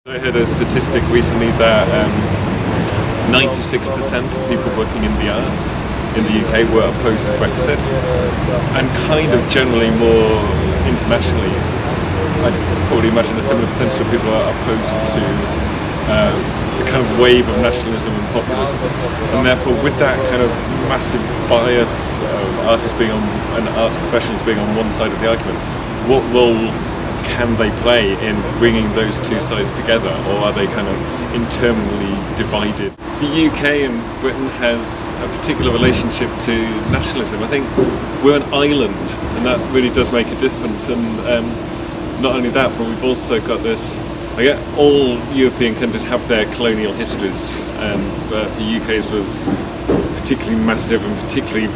I heard a statistic recently that 96% of people working in the arts in the UK were opposed to Brexit, and kind of generally more internationally, I'd probably imagine a similar percentage of people are opposed to the kind of wave of nationalism and populism, and therefore with that kind of massive bias of artists being on and arts professionals being on one side of the argument, what role can they play in bringing those two sides together, or are they kind of internally divided? The UK and Britain has a particular relationship to nationalism. I think we're an island, and that really does make a difference. And not only that, but we've also got this. All European countries have their colonial histories, but the UK's was particularly massive and particularly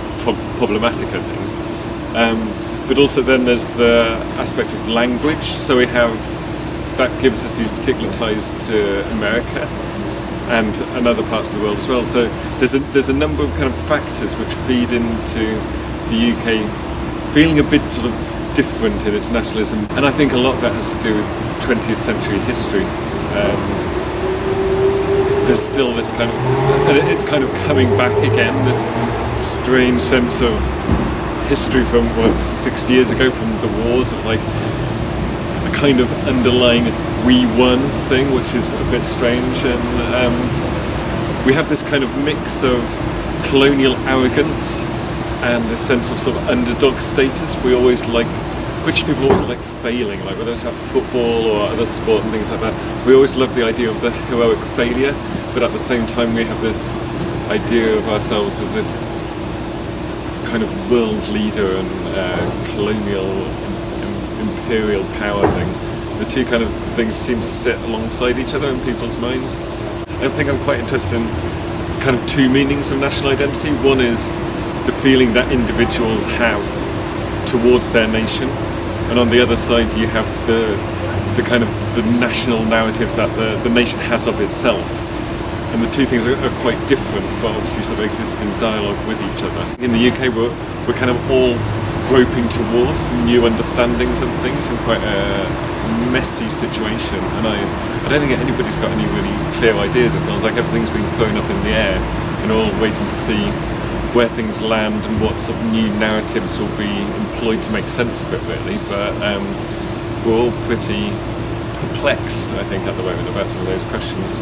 problematic, I think. But also then there's the aspect of language, so we have, that gives us these particular ties to America and other parts of the world as well. So there's a number of kind of factors which feed into the UK feeling a bit sort of different in its nationalism, and I think a lot of that has to do with 20th century history. There's still this kind of, and it's kind of coming back again, this strange sense of history from 60 years ago, from the wars, of like a kind of underlying we won thing, which is a bit strange. And we have this kind of mix of colonial arrogance and this sense of sort of underdog status. British people always like failing, like whether it's at football or other sport and things like that. We always love the idea of the heroic failure, but at the same time we have this idea of ourselves as this kind of world leader and colonial imperial power thing. The two kind of things seem to sit alongside each other in people's minds. I think I'm quite interested in kind of two meanings of national identity. One is the feeling that individuals have towards their nation, and on the other side you have the kind of the national narrative that the nation has of itself. And the two things are quite different, but obviously sort of exist in dialogue with each other. In the UK, we're kind of all groping towards new understandings of things in quite a messy situation. And I don't think anybody's got any really clear ideas. It feels like everything's been thrown up in the air, and all waiting to see where things land and what sort of new narratives will be employed to make sense of it, really. But we're all pretty perplexed, I think, at the moment about some of those questions.